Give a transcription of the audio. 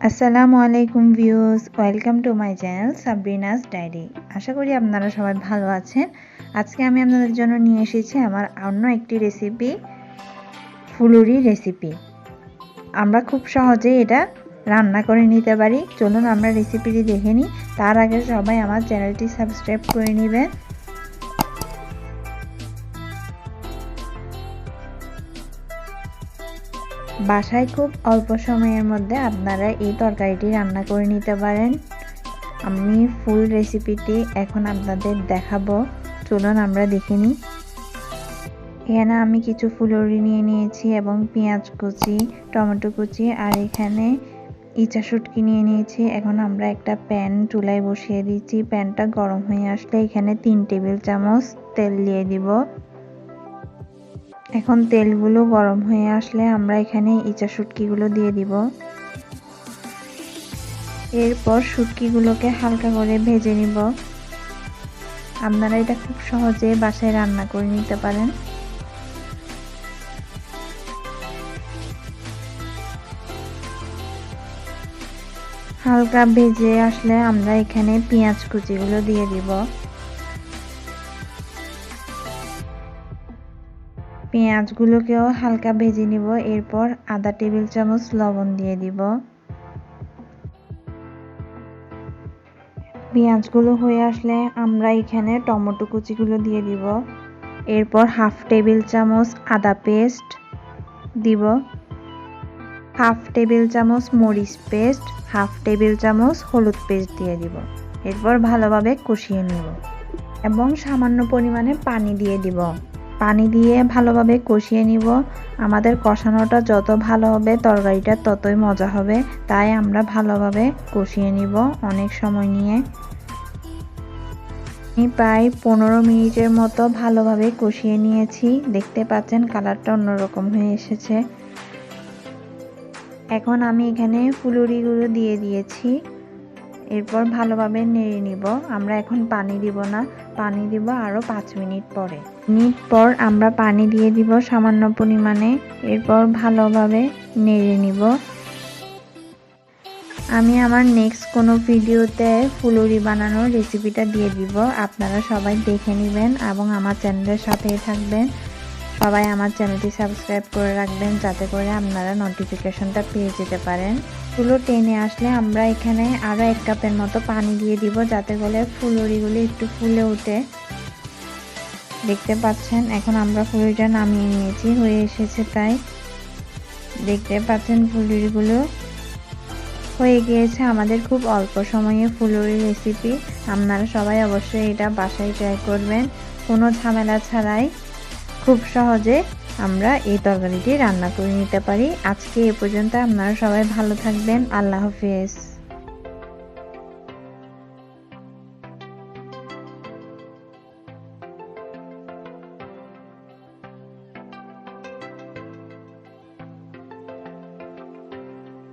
আসসালামু আলাইকুম viewers, welcome to my channel Sabrina's diary. আশা করি আপনারা সবাই ভালো আছেন। আজকে আমি আপনাদের জন্য নিয়ে এসেছি আমার অন্য একটি রেসিপি, ফুলুরি রেসিপি। আমরা খুব সহজেই এটা রান্না করে নিতে পারি। চলুন আমরা রেসিপিটি দেখে নিই। তার আগে সবাই আমার চ্যানেলটি সাবস্ক্রাইব করে নেবেন। বাসায় খুব অল্প সময়ের মধ্যে আপনারা এই তরকারিটি রান্না করে নিতে পারেন। আমি ফুল রেসিপিটি এখন আপনাদের দেখাবো। চলুন আমরা দেখে নিই। এখানে আমি কিছু ফুলুরি নিয়ে নিয়েছি এবং পেঁয়াজ কুচি, টমেটো কুচি, আর এখানে ইচা শুটকি নিয়ে নিয়েছি। এখন আমরা একটা প্যান চুলায় বসিয়ে দিচ্ছি। প্যানটা গরম হয়ে আসলে এখানে 3 টেবিল চামচ তেল দিয়ে দিব। এখন তেলগুলো গরম হয়ে আসলে আমরা এখানে ইচা শুটকিগুলো দিয়ে দিব। এরপর শুটকিগুলোকে হালকা করে ভেজে নিব। আপনারা এটা খুব সহজে বাসায় রান্না করে নিতে পারেন। হালকা ভেজে আসলে আমরা এখানে পেঁয়াজ কুচিগুলো দিয়ে দিব। পেঁয়াজগুলোকেও হালকা ভেজে নিব। এরপর আধা টেবিল চামচ লবণ দিয়ে দিব। পেঁয়াজগুলো হয়ে আসলে আমরা এখানে টমেটো কুচিগুলো দিয়ে দিব। এরপর হাফ টেবিল চামচ আদা পেস্ট দিব, হাফ টেবিল চামচ মরিচ পেস্ট, হাফ টেবিল চামচ হলুদ পেস্ট দিয়ে দিব। এরপর ভালোভাবে কষিয়ে নেব এবং সামান্য পরিমাণে পানি দিয়ে দিব। পানি দিয়ে ভালোভাবে কষিয়ে নিব। আমাদের কষানোটা যত ভালো হবে তরকারিটা ততই মজা হবে, তাই আমরা ভালোভাবে কষিয়ে নিব অনেক সময় নিয়ে। আমি প্রায় 15 মিনিটের মতো ভালোভাবে কষিয়ে নিয়েছি। দেখতে পাচ্ছেন কালারটা অন্যরকম হয়ে এসেছে। এখন আমি এখানে ফুলুরিগুলো দিয়ে দিয়েছি। এরপর ভালোভাবে নেড়ে নিব। আমরা এখন পানি দিব না, পানি দিব আরও 5 মিনিট পরে। মিনিট পর আমরা পানি দিয়ে দিব সামান্য পরিমাণে। এরপর ভালোভাবে নেড়ে নিব। আমি আমার নেক্সট কোনো ভিডিওতে ফুলুরি বানানোর রেসিপিটা দিয়ে দিব। আপনারা সবাই দেখে নেবেন এবং আমার চ্যানেলের সাথেই থাকবেন। সবাই আমার চ্যানেলটি সাবস্ক্রাইব করে রাখবেন যাতে করে আপনারা নোটিফিকেশনটা পেয়ে যেতে পারেন। ফুলো টেনে আসলে আমরা এখানে আরও 1 কাপের মতো পানি দিয়ে দিব যাতে করে ফুলুরিগুলো একটু ফুলে ওঠে। দেখতে পাচ্ছেন এখন আমরা ফুলুরিটা নামিয়ে নিয়েছি, হয়ে এসেছে প্রায়। দেখতে পাচ্ছেন ফুলুরিগুলো হয়ে গিয়েছে। আমাদের খুব অল্প সময়ে ফুলুরি রেসিপি। আপনারা সবাই অবশ্যই এটা বাসায় ট্রাই করবেন। কোনো ঝামেলা ছাড়াই খুব সহজে আমরা এই তরকারিটি রান্না করে নিতে পারি। আজকে এ পর্যন্ত। আপনারা সবাই ভালো থাকবেন। আল্লাহ হাফেজ।